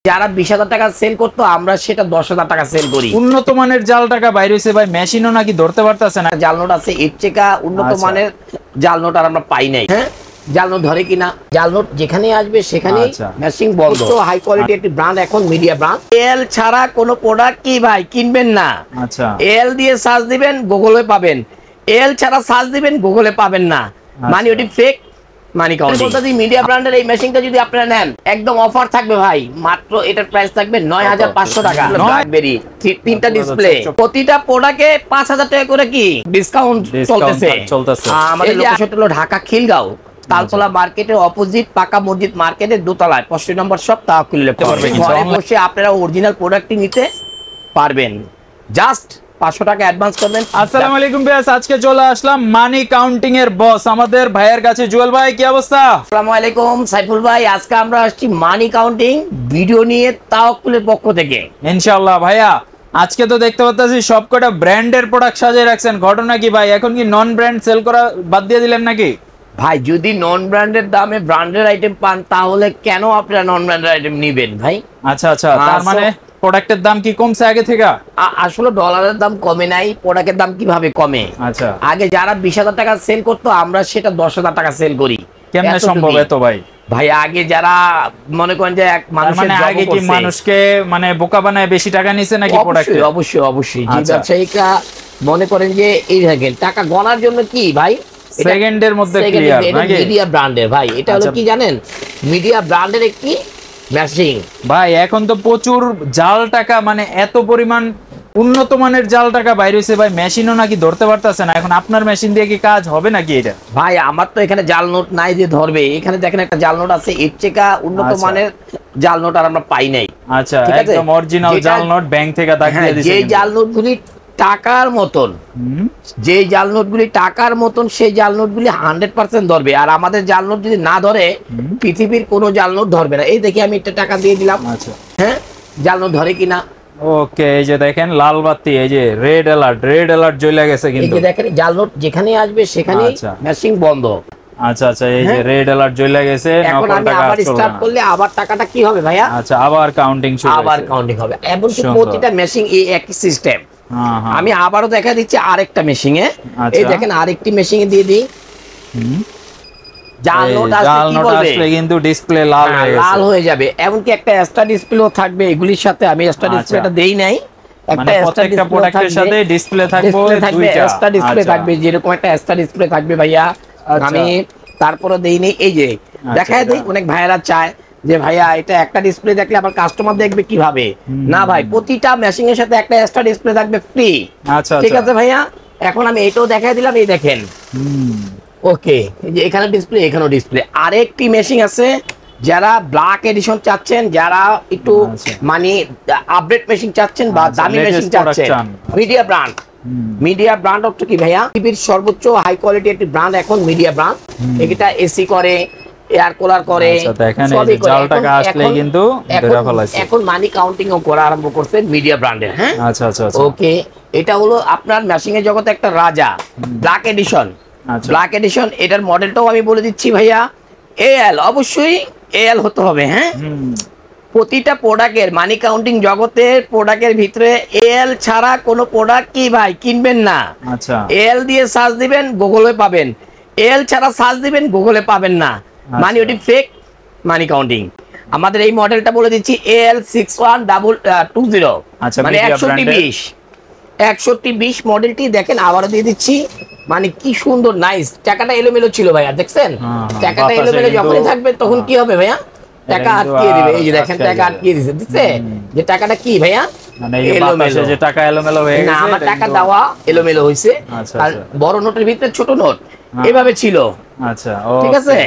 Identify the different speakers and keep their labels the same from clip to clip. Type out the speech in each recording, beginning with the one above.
Speaker 1: যারা 20,000 টাকা সেল করতো আমরা সেটা 10,000 টাকা সেল করি।
Speaker 2: উন্নত মানের জাল টাকা বাইরে হইছে ভাই, মেশিনও নাকি ধরতে পারতেছে না।
Speaker 1: জাল নোট আছে এর থেকে উন্নত মানের জাল নোট আর আমরা পাই নাই। হ্যাঁ, জাল নোট ধরে কিনা, জাল নোট যেখানে আসবে সেখানে ম্যাচিং বন্ধ। তো হাই কোয়ালিটি একটি ব্র্যান্ড এখন মিডিয়া ব্র্যান্ড। এল ছাড়া কোনো প্রোডাক্ট কি ভাই কিনবেন না।
Speaker 2: আচ্ছা,
Speaker 1: এল দিয়ে সার্চ দিবেন গুগলে পাবেন, এল ছাড়া সার্চ দিবেন গুগলে পাবেন না। মানে ওটি ফেক মানি কাউন্টিং। মিডিয়া ব্র্যান্ডের এই মেশিনটা যদি আপনারা নেন একদম অফার থাকবে ভাই, মাত্র এটার প্রাইস থাকবে 9,500 টাকা। ব্ল্যাকবেরি তিনটা ডিসপ্লে, প্রতিটা প্রোডাক্টে 5,000 টাকা করে কি ডিসকাউন্ট চলতেছে। আমাদের লোকেশন হলো ঢাকা খিলগাঁও, তালতলা মার্কেটের অপোজিট পাকা মসজিদ মার্কেটের দোতলায় 65 নম্বর শপ। তাওয়াক্কুল ঘরে বসে আপনারা অরিজিনাল প্রোডাক্টটি নিতে পারবেন। জাস্ট 500 টাকা অ্যাডভান্স করবেন।
Speaker 2: আসসালামু আলাইকুম ভাই, আজকে চলে আসলাম মানি কাউন্টিং এর বস আমাদের ভাইয়ের কাছে। জুয়েল ভাই কি অবস্থা?
Speaker 1: আসসালামু আলাইকুম সাইফুল ভাই, আজকে আমরা আসছি মানি কাউন্টিং ভিডিও নিয়ে তাওয়াক্কুলের পক্ষ থেকে।
Speaker 2: ইনশাআল্লাহ ভাইয়া, আজকে তো দেখতে পাচ্ছি সবকটা ব্র্যান্ডের প্রোডাক্ট সাজিয়ে রাখছেন, ঘটনা কি ভাই? এখন কি নন ব্র্যান্ড সেল করা বাদ দিয়ে দিলেন নাকি?
Speaker 1: ভাই যদি নন ব্র্যান্ডের দামে ব্র্যান্ডের আইটেম পান তাহলে কেন আপনারা নন ব্র্যান্ডের আইটেম নেবেন ভাই?
Speaker 2: আচ্ছা আচ্ছা, তার মানে প্রোডাক্টের দাম কি কমছে আগে থেকে?
Speaker 1: আসলে ডলারের দাম কমে নাই, প্রোডাক্টের দাম কিভাবে কমে?
Speaker 2: আচ্ছা,
Speaker 1: আগে যারা 20,000 টাকা সেল করতো আমরা সেটা 10,000 টাকা সেল করি।
Speaker 2: কেমনে সম্ভব এত ভাই?
Speaker 1: ভাই আগে যারা মনে করেন যে এক
Speaker 2: মানে আগে কি মানুষকে মানে বোকা বানায় বেশি টাকা নিছে নাকি প্রোডাক্টে?
Speaker 1: অবশ্যই অবশ্যই যে ব্যবসায়ীরা মনে করেন যে এই দেখেন টাকা গণার জন্য কি ভাই
Speaker 2: সেকেন্ডের মধ্যে ক্লিয়ার নাকি?
Speaker 1: মিডিয়া ব্র্যান্ডের ভাই, এটা হলো কি জানেন, মিডিয়া ব্র্যান্ডের একটি মেশিন।
Speaker 2: ভাই এখন তো প্রচুর জাল টাকা, মানে এত পরিমাণ উন্নত মানের জাল টাকা বাইরে হইছে ভাই, মেশিনও নাকি ধরতে পারতেছে না। এখন আপনার মেশিন দিয়ে কি কাজ হবে নাকি এটা?
Speaker 1: ভাই আমার তো এখানে জাল নোট নাই যে ধরবে, এখানে দেখেন একটা জাল নোট আছে এর থেকে উন্নত মানের জাল নোট আর আমরা পাই নাই।
Speaker 2: আচ্ছা, একদম অরিজিনাল জাল নোট ব্যাংক থেকে দাগ দিয়ে দিয়েছে।
Speaker 1: যে জাল নোটগুলি টাকার মতন, যে জাল নোটগুলি টাকার মতন সেই জাল নোটগুলি 100% ধরবে। আর আমাদের জাল নোট যদি না ধরে পৃথিবীর কোনো জাল নোট ধরবে না। এই দেখি আমি একটা টাকা দিয়ে দিলাম। আচ্ছা, হ্যাঁ, জাল নোট ধরে কিনা?
Speaker 2: ওকে, এই যে দেখেন লাল বাতি, এই যে রেড অ্যালার্ট জ্বলে গেছে কিন্তু।
Speaker 1: এই যে দেখেন জাল নোট যেখানে আসবে সেখানে মেশিং বন্ধ।
Speaker 2: আচ্ছা আচ্ছা, এই যে রেড অ্যালার্ট জ্বলে গেছে।
Speaker 1: এখন আমি আবার স্টার্ট করলে আবার টাকাটা কি হবে ভাইয়া?
Speaker 2: আচ্ছা, আবার কাউন্টিং শুরু হবে।
Speaker 1: আবার কাউন্টিং হবে। এবং প্রতিটা মেশিং এই একই সিস্টেম। আমি আবারও দেখা দিচ্ছি আরেকটা মেশিং এ। এই দেখেন আরেকটি মেশিং এ দিয়ে দিই। জাল নোট আসলে
Speaker 2: কিন্তু ডিসপ্লে লাল
Speaker 1: হয়ে যাবে। এমনকি একটা এক্সট্রা ডিসপ্লেও থাকবে এগুলির সাথে। আমি এক্সট্রা ডিসপ্লেটা দেই নাই,
Speaker 2: একটা প্রত্যেকটা প্রোডাক্টের সাথে ডিসপ্লে থাকবে, দুইটা
Speaker 1: এক্সট্রা ডিসপ্লে থাকবে। যেরকম একটা এক্সট্রা ডিসপ্লে থাকবে ভাইয়া, আমি তারপরে দেইনি। এই যে দেখায় দেই, অনেক ভাইয়েরা চায় যে ভাইয়া এটা একটা ডিসপ্লে দেখলে আবার কাস্টমার দেখবে কিভাবে। না ভাই, প্রতিটা মেশিং এর সাথে একটা এক্সট্রা ডিসপ্লে থাকবে ফ্রি।
Speaker 2: আচ্ছা,
Speaker 1: ঠিক আছে ভাইয়া, এখন আমি এটাও দেখাই দিলাম। এই দেখেন, ওকে, এই যে এখানে ডিসপ্লে, এখানেও ডিসপ্লে। আরেকটি মেশিং আছে যারা ব্ল্যাক এডিশন চাচ্ছেন, যারা একটু মানে আপডেট মেশিং চাচ্ছেন বা দামি মেশিং চাচ্ছেন, মিডিয়া ব্র্যান্ড। মিডিয়া ব্র্যান্ড হচ্ছে কি ভাইয়া, পৃথিবীর সর্বোচ্চ হাই কোয়ালিটি একটি ব্র্যান্ড এখন মিডিয়া ব্র্যান্ড। এটা এসি করে, এয়ার কুলার করে,
Speaker 2: জাল টাকা আসলে কিন্তু
Speaker 1: এখন মানি কাউন্টিং ও করা আরম্ভ করছে মিডিয়া ব্র্যান্ডের। হ্যাঁ,
Speaker 2: আচ্ছা আচ্ছা,
Speaker 1: ওকে, এটা হলো আপনার মেশিং এর জগতে একটা রাজা, ব্ল্যাক এডিশন। ব্ল্যাক এডিশন, এটার মডেলটাও আমি বলে দিচ্ছি ভাইয়া, এএল, অবশ্যই এএল হতে হবে। হ্যাঁ, প্রতিটা প্রোডাক্টের মানি কাউন্টিং জগতের প্রোডাক্টের ভিতরে এএল ছাড়া কোনো প্রোডাক্ট কি ভাই কিনবেন না।
Speaker 2: আচ্ছা,
Speaker 1: এএল দিয়ে সার্চ দিবেন গুগলে পাবেন, এএল ছাড়া সার্চ দিবেন গুগলে পাবেন না। মানে ওটি ফেক মানি কাউন্টিং। আমাদের এই মডেলটা বলে দিচ্ছি এএল 6120, মানে 6120 মডেলটি দেখেন। আবারও দিয়ে দিচ্ছি, মানে কি সুন্দর নাইস। টাকাটা এলোমেলো ছিল ভাইয়া, দেখছেন? টাকাটা এলোমেলো যখনই থাকবে তখন কি হবে ভাইয়া? টাকা আটকিয়ে দিবে। এই যে দেখেন টাকা আটকিয়ে দিছে, দিচ্ছে যে টাকাটা কি ভাইয়া এলোমেলো, যে টাকা এলোমেলো হয়ে গেছে। না, আমার টাকা দেওয়া এলোমেলো হইছে। আর বড় নোটের ভিতরে ছোট নোট এভাবে ছিল। আচ্ছা, ঠিক আছে,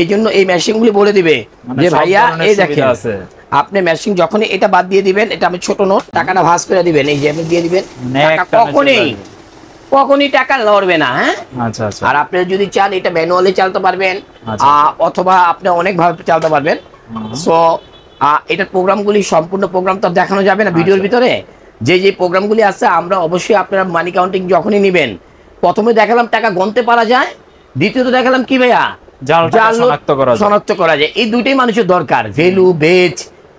Speaker 1: এই জন্য এই মেশিনগুলি বলে দিবে যে ভাইয়া এই দেখেন, আপনি মেশিন যখনই এটা বাদ দিয়ে দিবেন, এটা আমি ছোট নোট, টাকাটা ভাঁজ করে দিবেন, এই যে আপনি দিয়ে দিবেন, কখনই টাকা লড়বে না। হ্যাঁ, আচ্ছা আচ্ছা। আর আপনি যদি চান এটা ম্যানুয়ালি চালাতে পারবেন, অথবা আপনি অনেক ভাবে চালাতে পারবেন। সো এটার প্রোগ্রামগুলি, সম্পূর্ণ প্রোগ্রাম তো দেখানো যাবে না ভিডিওর ভিতরে। যে যে প্রোগ্রামগুলি আছে আমরা অবশ্যই আপনারা মানি কাউন্টিং যখনই নেবেন, প্রথমে দেখালাম টাকা গণতে পারা যায়, দ্বিতীয়ত দেখালাম কি ভাইয়া জাল শনাক্ত করা যায়। এই দুইটাই মানুষের দরকার, ভ্যালু বেজ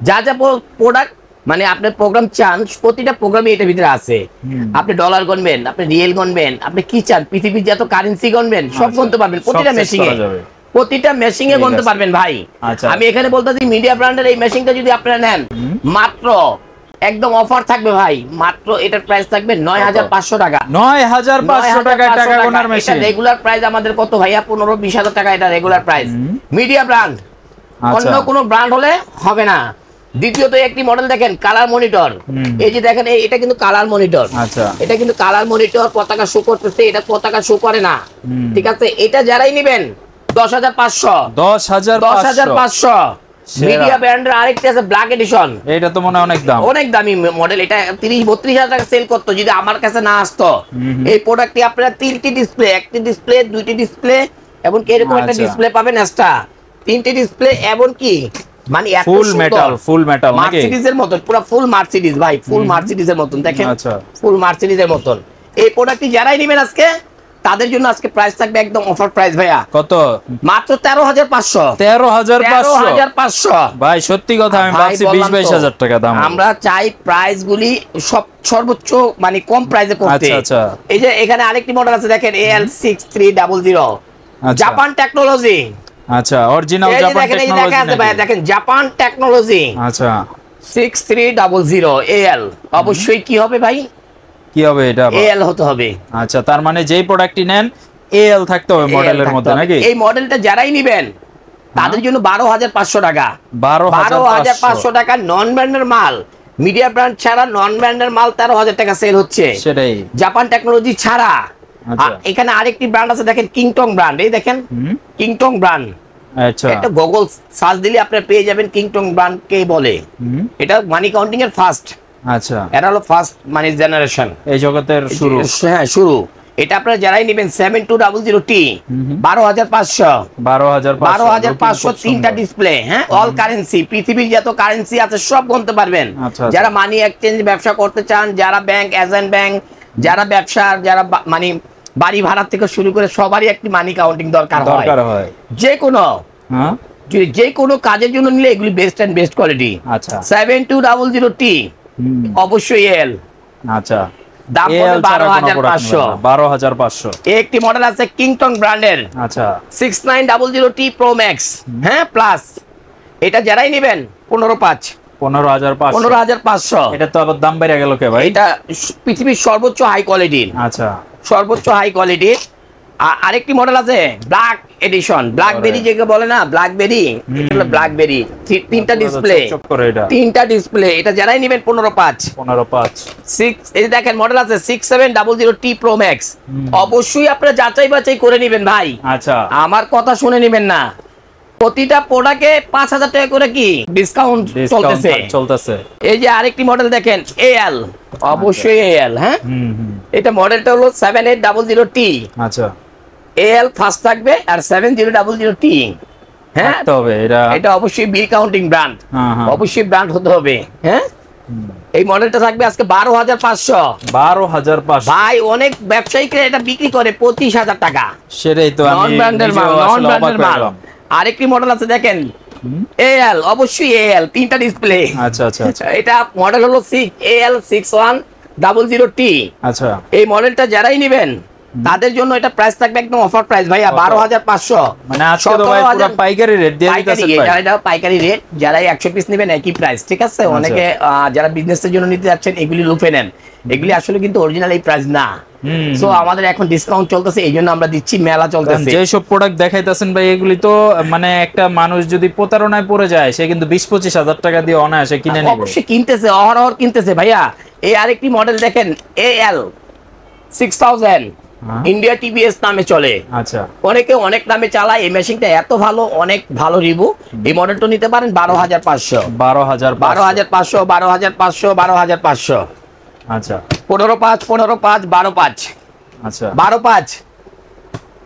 Speaker 1: যা যা প্রোডাক্ট মানে আপনি প্রোগ্রাম চান প্রতিটা প্রোগ্রামই এটার ভিতরে আছে। আপনি ডলার গণবেন, আপনি রিয়েল গণবেন, আপনি কি চান পৃথিবীর যত কারেন্সি গণবেন সব গণতে পারবেন প্রতিটা মেশিনে, প্রতিটা মেশিনে গণতে পারবেন ভাই। আমি এখানে বলতেছি মিডিয়া ব্র্যান্ডের এই মেশিনটা যদি আপনারা নেন মাত্র একদম অফার থাকবে ভাই, মাত্র এটার প্রাইস থাকবে ৯৫০০ টাকা।
Speaker 2: ৯৫০০ টাকায় টাকা গোনার মেশিন।
Speaker 1: এটা রেগুলার প্রাইস আমাদের কত ভাইয়া? ১৫-২০ হাজার টাকা এটা রেগুলার প্রাইস মিডিয়া ব্র্যান্ড। অন্য কোনো ব্র্যান্ড হলে হবে না। দ্বিতীয়ত একটি মডেল দেখেন কালার মনিটর, এই যে দেখেন এটা কিন্তু কালার মনিটর।
Speaker 2: আচ্ছা,
Speaker 1: এটা কিন্তু কালার মনিটর, পতাকা শো করতেছে, এটা পতাকা শো করে না, ঠিক আছে? এটা যারাই নেবেন ১০৫০০ ১০৫০০। মিডিয়া ব্র্যান্ডের আরেকটা আছে ব্ল্যাক এডিশন,
Speaker 2: এটা তো মনে অনেক দাম,
Speaker 1: অনেক দামি মডেল। এটা ৩০-৩২ হাজার টাকা সেল করতো যদি আমার কাছে না আসতো। এই প্রোডাক্টটি আপনারা 3টি ডিসপ্লে, একটি ডিসপ্লে, 2টি ডিসপ্লে এবং এরকম একটা ডিসপ্লে পাবেন এক্সট্রা, 3টি ডিসপ্লে এবং কি মানে
Speaker 2: ফুল মেটাল
Speaker 1: মার্সিডিজের মতন, পুরো ফুল মার্সিডিজ ভাই, ফুল মার্সিডিজের মতন দেখেন। আচ্ছা, ফুল মার্সিডিজের মতন এই প্রোডাক্টটি যারাই নেবেন আজকে তাদের জন্য আজকে প্রাইস থাকবে একদম অফার প্রাইস ভাইয়া।
Speaker 2: কত?
Speaker 1: মাত্র ১৩৫০০।
Speaker 2: ১৩৫০০ ভাই, সত্যি কথা আমি ভাবছি ২০-২২ হাজার টাকা দাম।
Speaker 1: আমরা চাই প্রাইস গুলি সর্বোচ্চ মানে কম প্রাইসে করতে।
Speaker 2: আচ্ছা,
Speaker 1: এই যে এখানে আরেকটি মডেল আছে দেখেন AL6300 জাপান টেকনোলজি।
Speaker 2: আচ্ছা, অরিজিনাল জাপান টেকনোলজি
Speaker 1: ভাই, দেখেন জাপান টেকনোলজি।
Speaker 2: আচ্ছা,
Speaker 1: 6300 AL অবশ্যই কি হবে ভাই?
Speaker 2: কি হবে এটা?
Speaker 1: AL হতে হবে।
Speaker 2: আচ্ছা, তার মানে যেই প্রোডাক্টটি নেন AL থাকতে হবে মডেলের মধ্যে নাকি?
Speaker 1: এই মডেলটা যারাই নেবেন তাদের জন্য ১২৫০০ টাকা। ১২৫০০ টাকা নন ব্র্যান্ডের মাল, মিডিয়া ব্র্যান্ড ছাড়া নন ব্র্যান্ডের মাল ১৩,০০০ টাকা সেল হচ্ছে।
Speaker 2: সেটাই
Speaker 1: জাপান টেকনোলজি ছাড়া। এখানে আরেকটি ব্র্যান্ড আছে দেখেন কিংটং ব্র্যান্ড, এই দেখেন কিংটং ব্র্যান্ড।
Speaker 2: আচ্ছা,
Speaker 1: এটা গুগল সার্চ দিলে আপনি পেয়ে যাবেন কিংটং ব্র্যান্ড কে বলে। এটা মানি কাউন্টিং এর ফার্স্ট।
Speaker 2: আচ্ছা,
Speaker 1: এটা হলো ফার্স্ট মানি জেনারেশন,
Speaker 2: এই জগতের শুরু।
Speaker 1: হ্যাঁ, শুরু। এটা আপনারা যারাই নেবেন 7200T ১২৫০০ ১২৫০০ তিনটা ডিসপ্লে, হ্যাঁ, অল কারেন্সি, পৃথিবীর যত কারেন্সি আছে সব গুনতে পারবেন। যারা মানি এক্সচেঞ্জ ব্যবসা করতে চান, যারা ব্যাংক এজেন্ট ব্যাংক, যারা ব্যবসা, যারা মানে বাড়ি ভাড়া থেকে শুরু করে সবারই একটি মানি কাউন্টিং দরকার হয়। যে কোনো কাজের জন্য নিলে এগুলি বেস্ট এন্ড বেস্ট কোয়ালিটি।
Speaker 2: আচ্ছা,
Speaker 1: 7200T অবশ্যই এল।
Speaker 2: আচ্ছা,
Speaker 1: দাম পড়বে ১২৫০০। একটি মডেল আছে কিংটং ব্র্যান্ডের।
Speaker 2: আচ্ছা,
Speaker 1: 6900T Pro Max, হ্যাঁ, প্লাস। এটা যারাই নেবেন ১৫৫০০।
Speaker 2: এটা তো আবার দাম বেড়ে গেল কে ভাই? এটা
Speaker 1: পৃথিবীর সর্বোচ্চ হাই কোয়ালিটির।
Speaker 2: আচ্ছা,
Speaker 1: সর্বোচ্চ হাই কোয়ালিটির। আরেকটি মডেল আছে ব্ল্যাক এডিশন, ব্ল্যাকবেরি যেকে বলে না, ব্ল্যাকবেরি, এটা হলো ব্ল্যাকবেরি। তিনটা ডিসপ্লে, এটা যারাই নেবেন ১৫৫০০। এই যে দেখেন মডেল আছে 6700T Pro Max। অবশ্যই আপনারা যাচাই বাছাই করে নেবেন ভাই।
Speaker 2: আচ্ছা,
Speaker 1: আমার কথা শুনে নেবেন না। প্রতিটা প্রোডাক্টে ৫০০০ টাকা করে কি ডিসকাউন্ট চলতেছে। এই যে আরেকটি মডেল দেখেন AL, অবশ্যই AL, হ্যাঁ, এটা মডেলটা হলো 7800T। আচ্ছা, AL ফার্স্ট থাকবে আর 7000T, হ্যাঁ, তবে এটা অবশ্যই বিল কাউন্টিং ব্র্যান্ড, অবশ্যই ব্র্যান্ড হতে হবে, হ্যাঁ। এই মডেলটা থাকবে আজকে ১২৫০০। ভাই, অনেক ব্যবসায়ীরা এটা বিক্রি করে ২৫,০০০ টাকা।
Speaker 2: সেটাই তো,
Speaker 1: নন ব্র্যান্ডের মাল। আরেকটি মডেল আছে দেখেন AL, অবশ্যই AL, তিনটা ডিসপ্লে। আচ্ছা, এটা মডেল হলো AL6100T। আচ্ছা, এই মডেলটা যারাই নেবেন তাদের জন্য এটা প্রাইস থাকবে একদম অফার প্রাইস ভাইয়া ১২৫০০।
Speaker 2: মানে আজকে তো ভাই পুরো পাইকারি রেট দিয়ে দিতেছেন ভাই।
Speaker 1: এটা পাইকারি রেট, যারা 100 পিস নেবেন একই প্রাইস, ঠিক আছে? অনেকে যারা বিজনেসের জন্য নিতে যাচ্ছেন এগুলি লুফে নেন, এগুলি আসলে কিন্তু অরিজিনাল এই প্রাইস না। সো আমাদের এখন ডিসকাউন্ট চলতেছে, এই জন্য আমরা দিচ্ছি, মেলা চলতেছে।
Speaker 2: যে সব প্রোডাক্ট দেখাইতেছেন ভাই এগুলি তো মানে একটা মানুষ যদি প্রতারণায় পড়ে যায় সে কিন্তু ২০-২৫ হাজার টাকা দিয়ে অনায়াসে কিনে নেবে।
Speaker 1: অবশ্যই কিনতেছে, অহরহ কিনতেছে ভাইয়া। এই আরেকটি মডেল দেখেন AL6000, ইন্ডিয়া টিভিএস নামে চলে। আচ্ছা, অনেকে অনেক নামে চালায়। এই মেশিনটা এত ভালো, অনেক ভালো রিভিউ। এই মডেলটা নিতে পারেন ১২৫০০। ১২৫০০। আচ্ছা, ১৫,৫০০, ১৫,৫০০, ১২,৫০০। আচ্ছা, ১২,৫০০,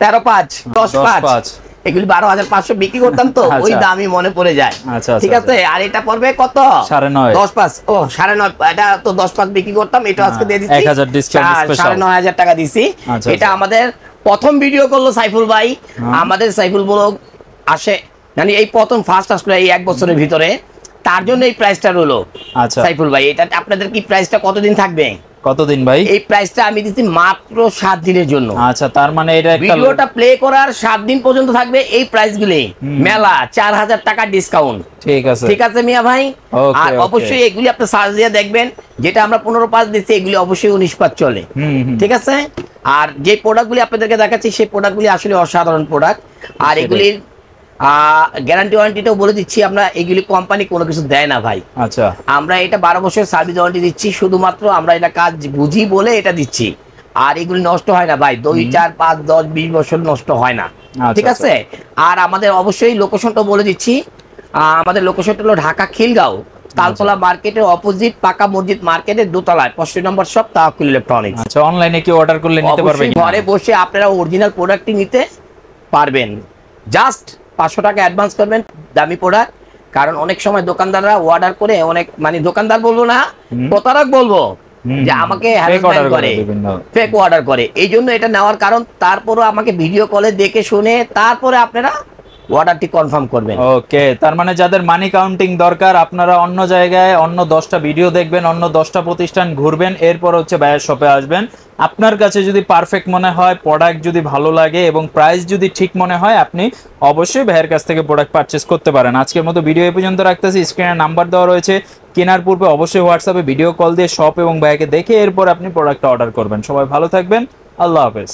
Speaker 1: ১৩,৫০০, ১০,৫০০, এগুলি ১২৫০০ বিক্রি করতাম তো ওই দামই মনে পড়ে যায়। ঠিক আছে, আর এটা পড়বে কত?
Speaker 2: ৯.৫।
Speaker 1: ১০,৫০০। ও ৯.৫, এটা তো ১০,৫০০ বিক্রি করতাম, এটা আজকে দিয়ে দিচ্ছি
Speaker 2: ১,০০০ ডিসকাউন্ট স্পেশাল,
Speaker 1: ৯,৫০০ টাকা দিছি। এটা আমাদের প্রথম ভিডিও করলো সাইফুল ভাই। আমাদের সাইফুল ব্লগ আসে মানে এই প্রথম ফার্স্ট আসলো এই ১ বছরের ভিতরে। তার জন্য এই প্রাইসটা রইলো।
Speaker 2: আচ্ছা
Speaker 1: সাইফুল ভাই, এটা আপনাদের কি প্রাইসটা কতদিন থাকবে?
Speaker 2: কতদিন ভাই?
Speaker 1: এই প্রাইসটা আমি দিচ্ছি মাত্র 7 দিনের জন্য।
Speaker 2: আচ্ছা, তার মানে এটা একটা
Speaker 1: ভিডিওটা প্লে করার 7 দিন পর্যন্ত থাকবে এই প্রাইসগুলি। মেলা 4000 টাকা ডিসকাউন্ট।
Speaker 2: ঠিক আছে,
Speaker 1: ঠিক আছে মিয়া ভাই।
Speaker 2: Okay,
Speaker 1: আর
Speaker 2: okay.
Speaker 1: অবশ্যই এগুলি আপনি সার্চ দিয়ে দেখবেন, যেটা আমরা 15/5 দিচ্ছি এগুলি অবশ্যই 19/5 চলে। ঠিক আছে। আর যে প্রোডাক্টগুলি আপনাদেরকে দেখাচ্ছি সেই প্রোডাক্টগুলি আসলে অসাধারণ প্রোডাক্ট। আর
Speaker 2: সেটাই।
Speaker 1: এগুলির গ্যারান্টি ওয়ারেন্টিটাও বলে দিচ্ছি আমরা, এগুলি কোম্পানি কোনো কিছু দেয় না ভাই।
Speaker 2: আচ্ছা,
Speaker 1: আমরা এটা 12 বছর সার্ভিস ওয়ারেন্টি দিচ্ছি, শুধুমাত্র আমরা এটা কাজ বুঝি বলে এটা দিচ্ছি। আর এগুলি নষ্ট হয় না ভাই, 2, 4, 5, 10, 20 বছর নষ্ট হয় না। ঠিক আছে। আর আমাদের অবশ্যই লোকেশনটা বলে দিচ্ছি, আমাদের লোকেশনটা হলো ঢাকা খিলগাঁও তালতলা মার্কেটের অপোজিট পাকা মসজিদ মার্কেটের দোতলায় 65 নম্বর শপ তাওয়াক্কুল ইলেকট্রনিক্স।
Speaker 2: আচ্ছা, অনলাইনে কি অর্ডার করলে নিতে পারবে
Speaker 1: অবশ্যই
Speaker 2: কিনা?
Speaker 1: ঘরে বসে আপনারা অরিজিনাল প্রোডাক্টটি নিতে পারবেন। জাস্ট 500 টাকা অ্যাডভান্স করবেন, দামি প্রোডাক্ট। কারণ অনেক সময় দোকানদাররা অর্ডার করে, অনেক মানে দোকানদার বলবো না, প্রতারক বলবো, যে আমাকে হ্যারাসমেন্ট করে, ফেক অর্ডার করে। এই জন্য এটা নেওয়ার কারণ, তারপরও আমাকে ভিডিও কলে দেখে শুনে তারপরে আপনারা অর্ডারটি কনফার্ম করবেন।
Speaker 2: ওকে, তার মানে যাদের মানি কাউন্টিং দরকার, আপনারা অন্য জায়গায় অন্য 10টা ভিডিও দেখবেন, অন্য 10টা প্রতিষ্ঠান ঘুরবেন, এরপর হচ্ছে ভাইয়ের শপে আসবেন। আপনার কাছে যদি পারফেক্ট মনে হয়, প্রোডাক্ট যদি ভালো লাগে এবং প্রাইস যদি ঠিক মনে হয়, আপনি অবশ্যই ভাইয়ের কাছ থেকে প্রোডাক্ট পারচেস করতে পারেন। আজকের মতো ভিডিও এই পর্যন্ত রাখতেছি। স্ক্রিনে নাম্বার দেওয়া রয়েছে, কেনার পূর্বে অবশ্যই হোয়াটসঅ্যাপে ভিডিও কল দিয়ে শপ এবং ভাইকে দেখে এরপর আপনি প্রোডাক্টটা অর্ডার করবেন। সবাই ভালো থাকবেন, আল্লাহ হাফেজ।